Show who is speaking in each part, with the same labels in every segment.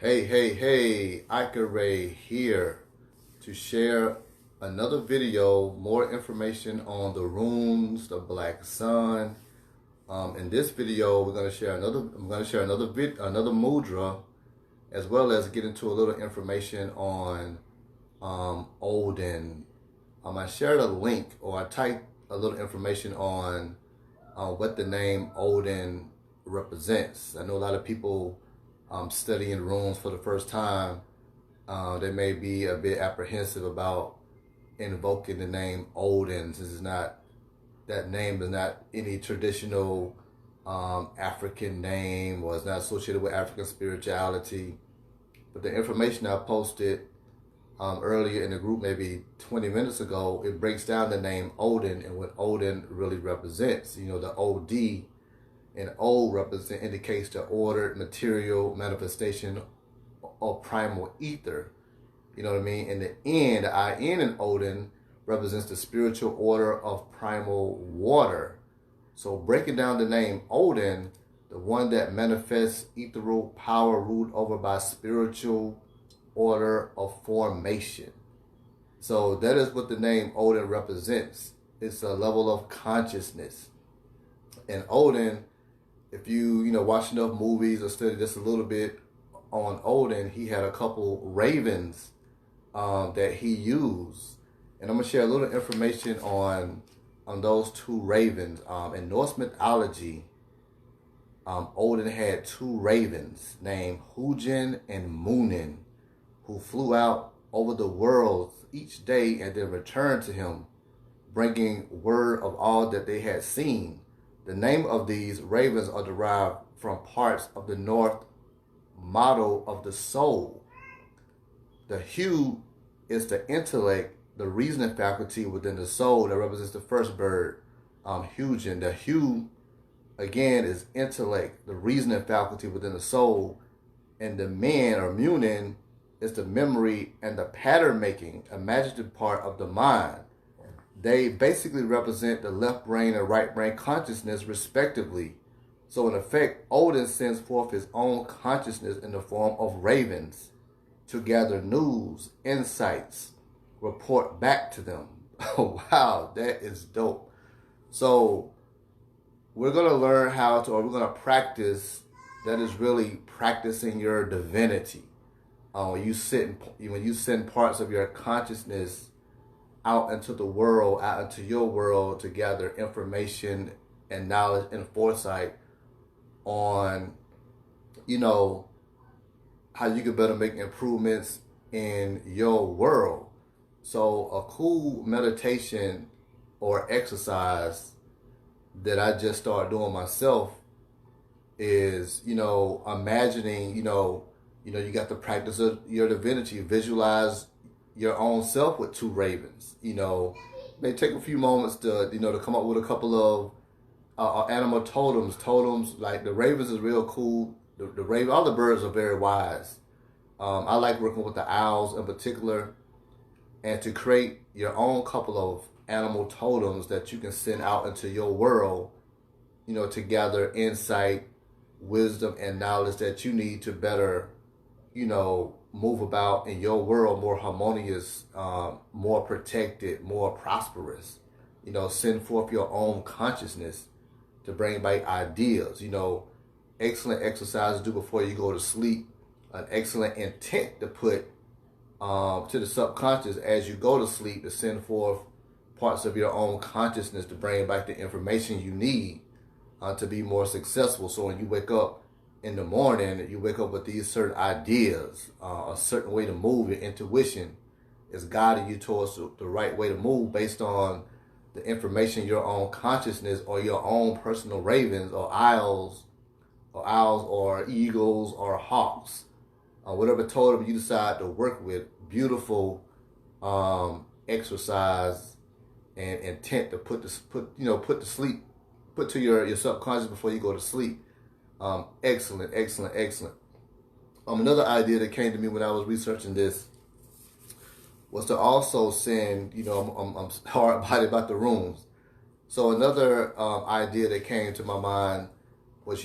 Speaker 1: Hey, Ray here to share another video, more information on the runes, the Black Sun. In this video, I'm gonna share another mudra, as well as get into a little information on Odin. I shared a link, or I typed a little information on what the name Odin represents. I know a lot of people studying runes for the first time. They may be a bit apprehensive about invoking the name Odin, since that name is not any traditional African name, or it's not associated with African spirituality. But the information I posted earlier in the group, maybe 20 minutes ago, it breaks down the name Odin and what Odin really represents. You know, the OD and O indicates the ordered material manifestation of primal ether. You know what I mean? And the N, the IN in Odin, represents the spiritual order of primal water. So breaking down the name Odin, the one that manifests ethereal power ruled over by spiritual order of formation. So that is what the name Odin represents. It's a level of consciousness. And Odin, if you watch enough movies or study just a little bit on Odin, he had a couple ravens that he used. And I'm going to share a little information on those two ravens. In Norse mythology, Odin had two ravens named Hugin and Munin, who flew out over the world each day and then returned to him, bringing word of all that they had seen. The name of these ravens are derived from parts of the North motto of the soul. The hue is the intellect, the reasoning faculty within the soul that represents the first bird, Hugin. The hue, again, is intellect, the reasoning faculty within the soul. And the men, or Munin, is the memory and the pattern making, imaginative part of the mind. They basically represent the left brain and right brain consciousness, respectively. So in effect, Odin sends forth his own consciousness in the form of ravens to gather news, insights, report back to them. Oh, wow, that is dope. So we're going to learn how to, or we're going to practice, that is really practicing your divinity. When you send parts of your consciousness out into the world, out into your world, to gather information and knowledge and foresight on, how you can better make improvements in your world. So a cool meditation or exercise that I just started doing myself is, imagining, you got the practice of your divinity. Visualize your own self with two ravens. May take a few moments to come up with a couple of animal totems. Totems like the ravens is real cool. The raven, all the birds are very wise. I like working with the owls in particular, and to create your own couple of animal totems that you can send out into your world, to gather insight, wisdom, and knowledge that you need to better, move about in your world more harmonious, more protected, more prosperous. Send forth your own consciousness to bring back ideas. Excellent exercise to do before you go to sleep. An excellent intent to put to the subconscious as you go to sleep, to send forth parts of your own consciousness to bring back the information you need to be more successful. So when you wake up in the morning, you wake up with these certain ideas, a certain way to move. Your intuition is guiding you towards the right way to move based on the information your own consciousness or your own personal ravens or owls or eagles or hawks, whatever totem you decide to work with. Beautiful exercise and intent to put to your subconscious before you go to sleep. Excellent. Another idea that came to me when I was researching this was to also send, I'm hard-bodied about the runes. So another idea that came to my mind was,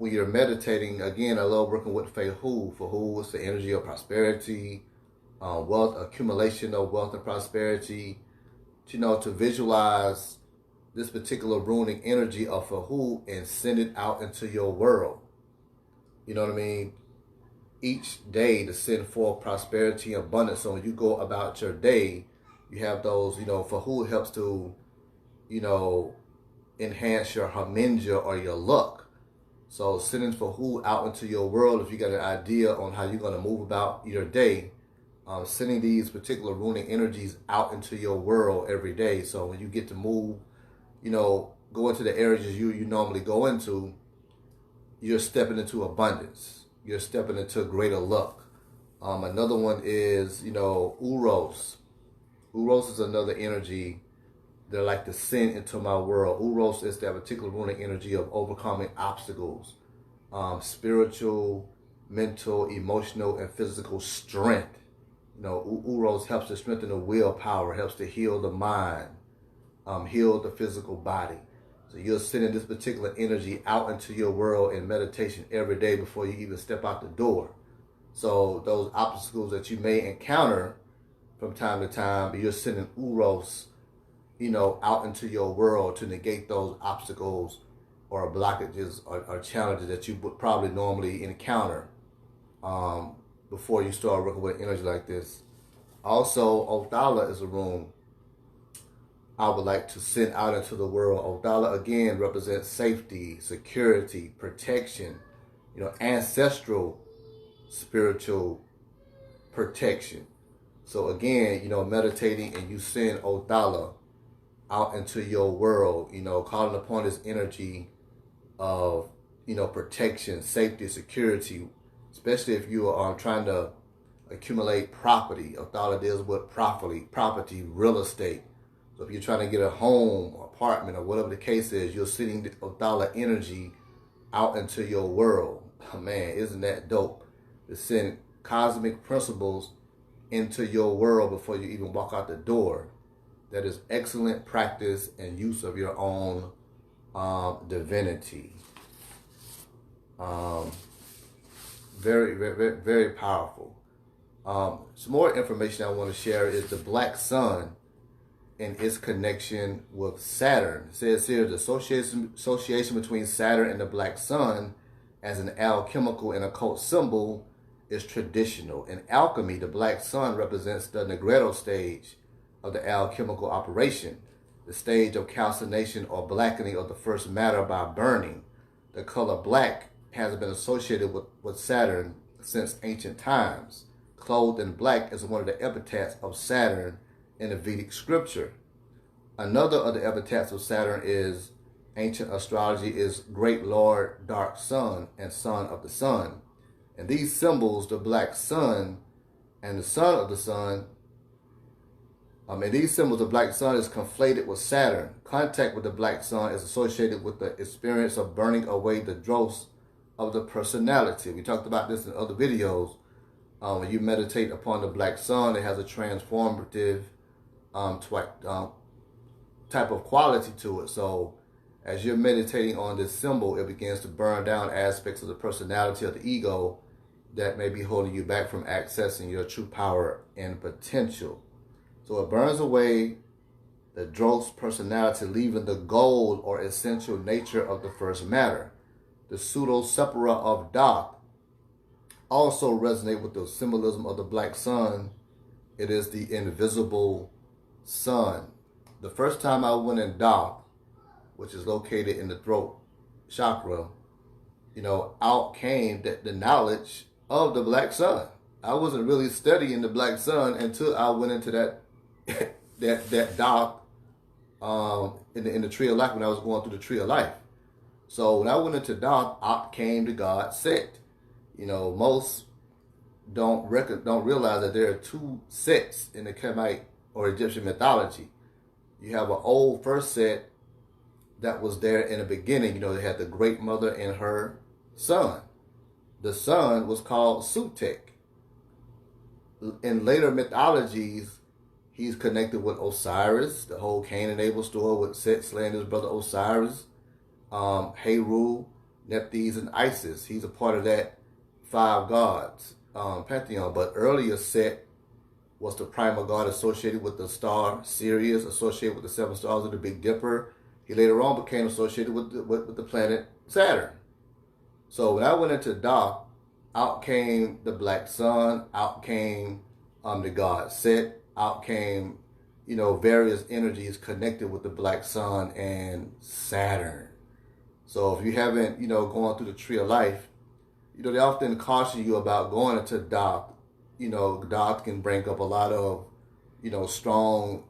Speaker 1: when you're meditating, again, I love working with Fahu. Fahu is the energy of prosperity, wealth, accumulation of wealth and prosperity. To visualize this particular runing energy of Fahu and send it out into your world. You know what I mean? Each day to send forth prosperity and abundance. So when you go about your day, you have those, Fahu helps to, enhance your haminja or your luck. So sending Fahu out into your world, if you got an idea on how you're going to move about your day, sending these particular runing energies out into your world every day. So when you get to move, go into the areas you normally go into, you're stepping into abundance. You're stepping into greater luck. Another one is, Uros. Uros is another energy that I like to send into my world. Uros is that particular ruling energy of overcoming obstacles, spiritual, mental, emotional, and physical strength. Uros helps to strengthen the willpower, helps to heal the mind, heal the physical body. So you're sending this particular energy out into your world in meditation every day before you even step out the door. So those obstacles that you may encounter from time to time, you're sending Uros, out into your world to negate those obstacles or blockages or challenges that you would probably normally encounter before you start working with energy like this. Also, Odala is a rune I would like to send out into the world. Odala again represents safety, security, protection, ancestral spiritual protection. So again, meditating and you send Odala out into your world, calling upon this energy of, protection, safety, security, especially if you are trying to accumulate property. Odala deals with property, real estate. So if you're trying to get a home, apartment, or whatever the case is, you're sending the Odala energy out into your world. Oh, man, isn't that dope? To send cosmic principles into your world before you even walk out the door. That is excellent practice and use of your own divinity. Very, very, very powerful. Some more information I want to share is the Black Sun and its connection with Saturn. It says here the association between Saturn and the Black Sun as an alchemical and occult symbol is traditional. In alchemy, the Black Sun represents the Negredo stage of the alchemical operation, the stage of calcination or blackening of the first matter by burning. The color black has been associated with Saturn since ancient times. Clothed in black is one of the epithets of Saturn in the Vedic scripture. Another of the epithets of Saturn is ancient astrology is Great Lord, Dark Sun, and Son of the Sun. And these symbols, the Black Sun and the Son of the Sun, these symbols, the Black Sun is conflated with Saturn. Contact with the Black Sun is associated with the experience of burning away the dross of the personality. We talked about this in other videos. When you meditate upon the Black Sun, it has a transformative type of quality to it. So as you're meditating on this symbol, it begins to burn down aspects of the personality of the ego that may be holding you back from accessing your true power and potential. So it burns away the dross personality, leaving the gold or essential nature of the first matter. The pseudo-separa of Thoth also resonate with the symbolism of the Black Sun. It is the invisible sun. The first time I went in Thoth, which is located in the throat chakra, out came the knowledge of the Black Sun. I wasn't really studying the Black Sun until I went into that Thoth in the tree of life when I was going through the tree of life. So when I went into Thoth, out came the god Set. Most don't realize that there are two sets in the Kemet or Egyptian mythology. You have an old first set that was there in the beginning. They had the Great Mother and her son. The son was called Sutek. In later mythologies, he's connected with Osiris, the whole Cain and Abel story with Set slaying his brother Osiris, Heru, Nephthys and Isis. He's a part of that five gods pantheon. But earlier Set was the primal god associated with the star Sirius, associated with the seven stars of the Big Dipper. He later on became associated with the planet Saturn. So when I went into Doc, out came the Black Sun, out came the god Set, out came, various energies connected with the Black Sun and Saturn. So if you haven't, gone through the Tree of Life, they often caution you about going into Doc. Doc can bring up a lot of, strong,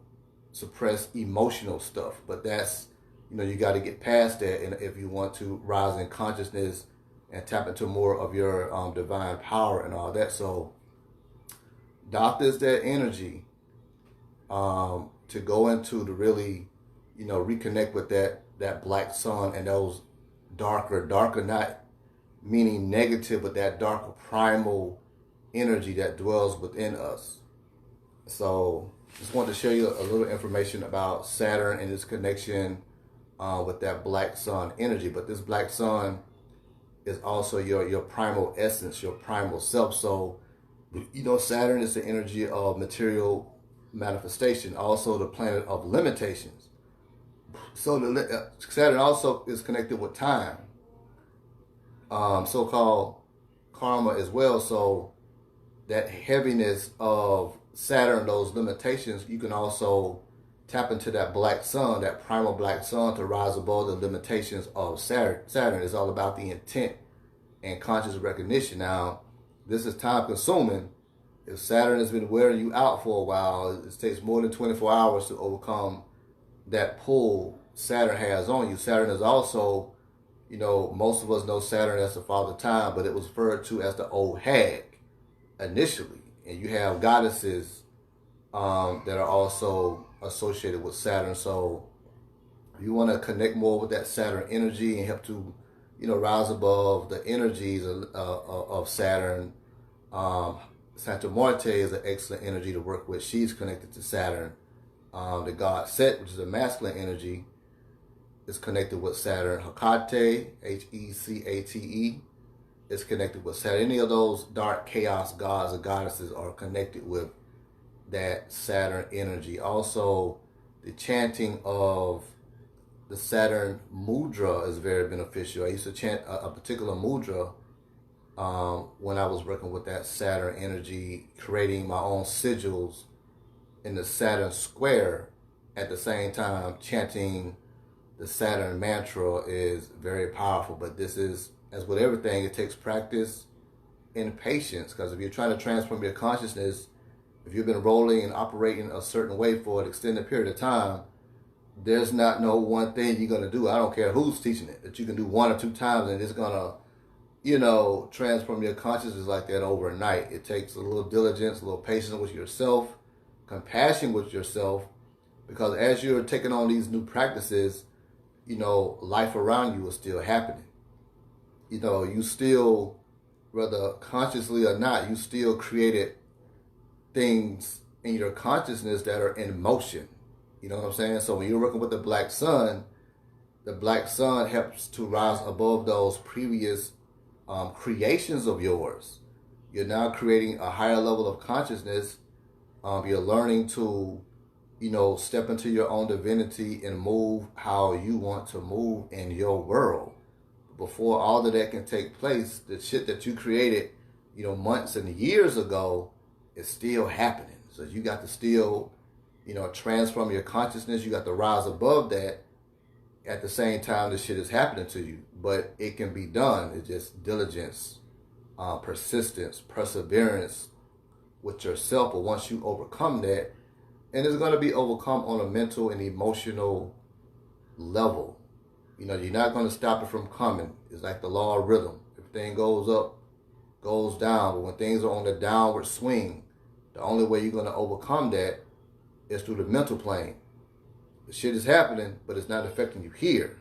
Speaker 1: suppressed emotional stuff. But that's, you got to get past that, and if you want to rise in consciousness and tap into more of your divine power and all that. So Doc is that energy to go into, to really, reconnect with that Black Sun and those darker not meaning negative, but that darker primal energy that dwells within us. So just wanted to show you a little information about Saturn and its connection with that Black Sun energy. But this Black Sun is also your primal essence, your primal self. So, Saturn is the energy of material manifestation, also the planet of limitations. So Saturn also is connected with time, so-called karma as well. So that heaviness of Saturn, those limitations, you can also tap into that Black Sun, that primal Black Sun, to rise above the limitations of Saturn. Saturn is all about the intent and conscious recognition. Now, this is time consuming. If Saturn has been wearing you out for a while, it takes more than 24 hours to overcome that pull Saturn has on you. Saturn is also, most of us know Saturn as the father time, but it was referred to as the old hag initially. And you have goddesses that are also associated with Saturn. So if you want to connect more with that Saturn energy and help to, rise above the energies of Saturn, Santa Marte is an excellent energy to work with. She's connected to Saturn. The god Set, which is a masculine energy, is connected with Saturn. Hecate, Hecate, is connected with Saturn. Any of those dark chaos gods or goddesses are connected with that Saturn energy. Also, the chanting of the Saturn mudra is very beneficial. I used to chant a particular mudra when I was working with that Saturn energy, creating my own sigils in the Saturn square. At the same time, chanting the Saturn mantra is very powerful. But this is, as with everything, it takes practice and patience. Because if you're trying to transform your consciousness, if you've been rolling and operating a certain way for an extended period of time, there's not no one thing you're going to do. I don't care who's teaching it, that you can do one or two times and it's going to, transform your consciousness like that overnight. It takes a little diligence, a little patience with yourself, compassion with yourself, because as you're taking on these new practices, life around you is still happening. You still, whether consciously or not, you still created things in your consciousness that are in motion. You know what I'm saying? So when you're working with the Black Sun helps to rise above those previous creations of yours. You're now creating a higher level of consciousness. You're learning to, step into your own divinity and move how you want to move in your world. Before all of that can take place, the shit that you created, months and years ago is still happening. So you got to still, transform your consciousness. You got to rise above that. At the same time, this shit is happening to you. But it can be done. It's just diligence, persistence, perseverance with yourself. But once you overcome that, and it's going to be overcome on a mental and emotional level. You're not going to stop it from coming. It's like the law of rhythm. Everything goes up, goes down. But when things are on the downward swing, the only way you're going to overcome that is through the mental plane. The shit is happening, but it's not affecting you here.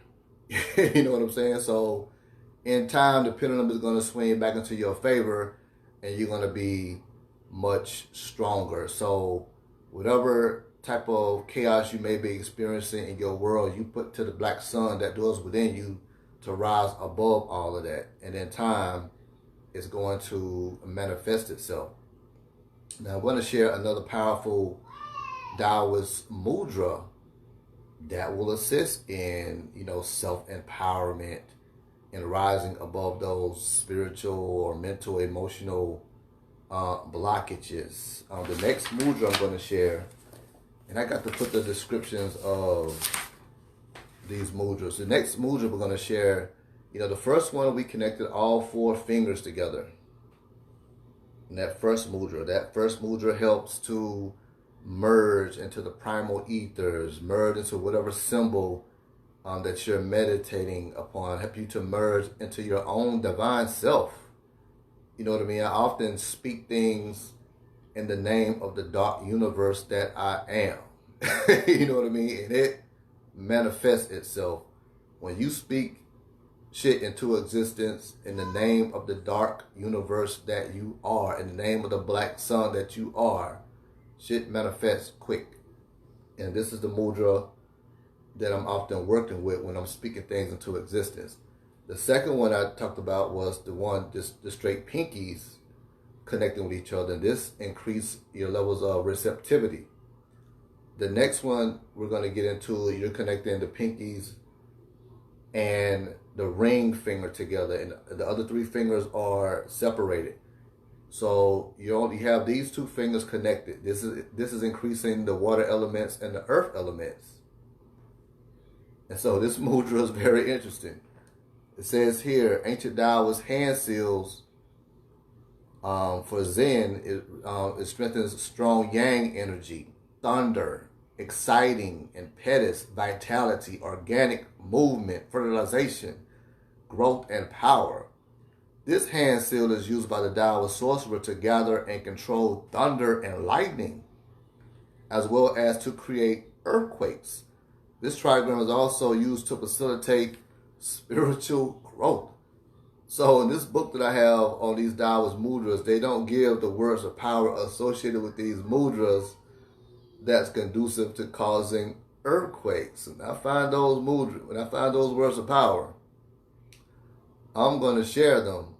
Speaker 1: You know what I'm saying? So in time, the pendulum is going to swing back into your favor, and you're going to be much stronger. So whatever type of chaos you may be experiencing in your world, you put to the Black Sun that dwells within you to rise above all of that. And in time, it's going to manifest itself. Now, I'm going to share another powerful Taoist mudra that will assist in, self-empowerment and rising above those spiritual or mental, emotional blockages. The next mudra I'm going to share, and I got to put the descriptions of these mudras. The next mudra we're going to share, the first one we connected all 4 fingers together. And that first mudra helps to merge into the primal ethers, merge into whatever symbol that you're meditating upon, help you to merge into your own divine self. You know what I mean? I often speak things in the name of the dark universe that I am. You know what I mean? And it manifests itself. When you speak shit into existence in the name of the dark universe that you are, in the name of the black sun that you are, shit manifests quick. And this is the mudra that I'm often working with when I'm speaking things into existence. The second one I talked about was the straight pinkies connecting with each other. And this increases your levels of receptivity. The next one we're going to get into, you're connecting the pinkies and the ring finger together, and the other 3 fingers are separated. So you only have these 2 fingers connected. This is increasing the water elements and the earth elements. And so this mudra is very interesting. It says here, ancient Taoist hand seals for Zen, it strengthens strong yang energy, thunder, exciting, impetus, vitality, organic movement, fertilization, growth, and power. This hand seal is used by the Taoist sorcerer to gather and control thunder and lightning, as well as to create earthquakes. This trigram is also used to facilitate spiritual growth. So in this book that I have on these Taoist mudras, they don't give the words of power associated with these mudras that's conducive to causing earthquakes. And I find those mudras, when I find those words of power, I'm going to share them,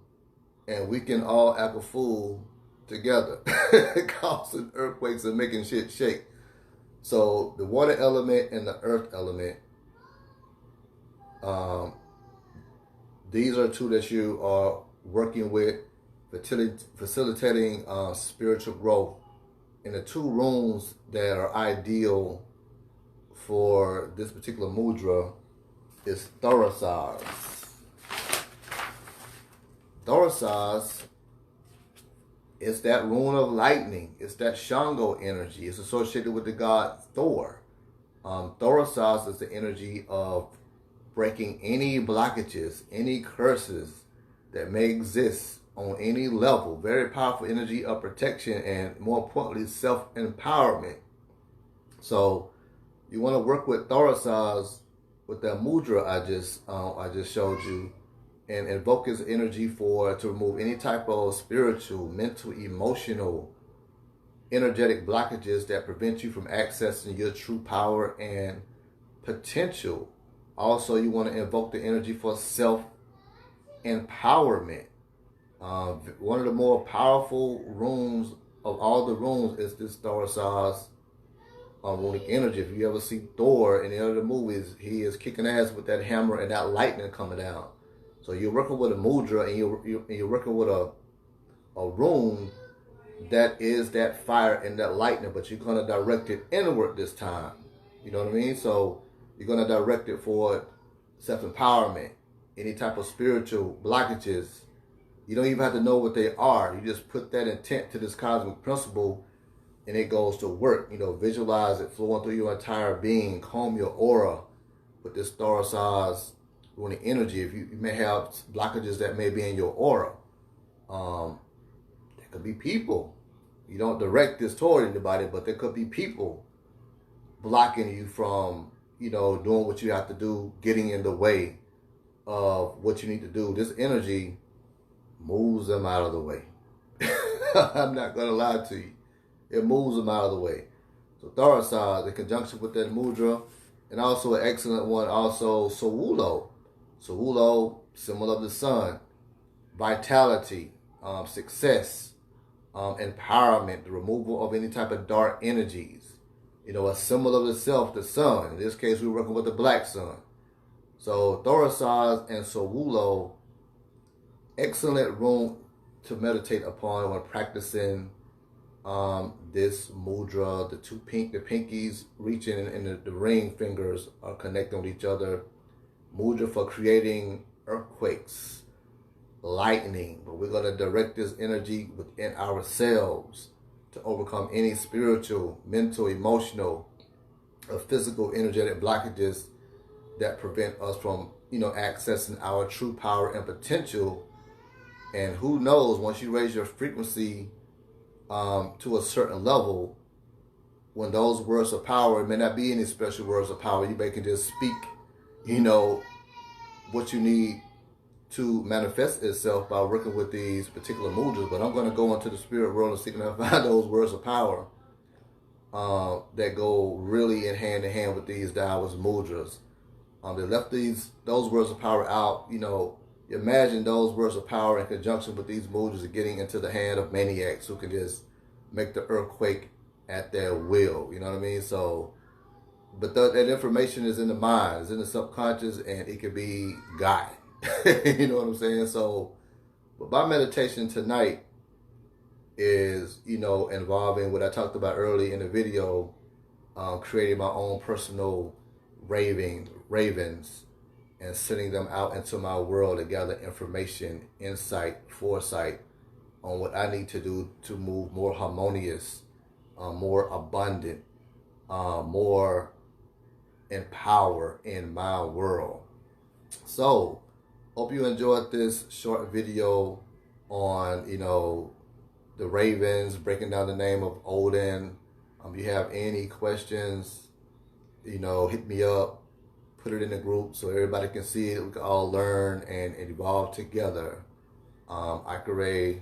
Speaker 1: and we can all act a fool together, causing earthquakes and making shit shake. So the water element and the earth element, these are 2 that you are working with, facilitating spiritual growth. And the 2 runes that are ideal for this particular mudra is Thorasas. Thorasas is that rune of lightning. It's that Shango energy. It's associated with the god Thor. Thorasas is the energy of breaking any blockages, any curses that may exist on any level. Very powerful energy of protection and, more importantly, self-empowerment. So you want to work with Thorasas with that mudra I just showed you, and invoke his energy to remove any type of spiritual, mental, emotional, energetic blockages that prevent you from accessing your true power and potential. Also, you want to invoke the energy for self-empowerment. One of the more powerful runes of all the runes is this Thorasas runic energy. If you ever see Thor in the other movies, he is kicking ass with that hammer and that lightning coming down. So you're working with a mudra, and you're working with a rune that is that fire and that lightning, but you're going to direct it inward this time. You know what I mean? So you're going to direct it for self-empowerment, any type of spiritual blockages. You don't even have to know what they are. You just put that intent to this cosmic principle, and it goes to work. Visualize it flowing through your entire being. Comb your aura with this Thorasas runic energy. If you may have blockages that may be in your aura, there could be people. You don't direct this toward anybody, but there could be people blocking you from, doing what you have to do, getting in the way of what you need to do. This energy moves them out of the way. I'm not going to lie to you. It moves them out of the way. So Thorasas, in conjunction with that mudra, and also an excellent one, also Sowulo. Sawulo, symbol of the sun, vitality, success, empowerment, the removal of any type of dark energies. You know, a symbol of the self, the sun. In this case, we're working with the black sun. So Thorasaz and Sawulo, excellent room to meditate upon when practicing this mudra. The pinkies reaching and the ring fingers are connecting with each other. Mudra for creating earthquakes, lightning, but we're going to direct this energy within ourselves to overcome any spiritual, mental, emotional, or physical energetic blockages that prevent us from, accessing our true power and potential. And who knows, once you raise your frequency to a certain level, when those words of power, it may not be any special words of power, you may can just speak, what you need to manifest itself by working with these particular mudras. But I'm going to go into the spirit world and see if I can find those words of power that go really in hand with these Taoist mudras. They left those words of power out. Imagine those words of power in conjunction with these mudras are getting into the hand of maniacs who can just make the earthquake at their will. You know what I mean? So, but that information is in the mind, it's in the subconscious, and it can be guided. You know what I'm saying? So, but my meditation tonight is, involving what I talked about early in the video, creating my own personal ravens and sending them out into my world to gather information, insight, foresight on what I need to do to move more harmonious, more abundant, more empowered in my world. So, hope you enjoyed this short video on, the ravens, breaking down the name of Odin. If you have any questions, hit me up, put it in the group so everybody can see it. We can all learn and evolve together. Akare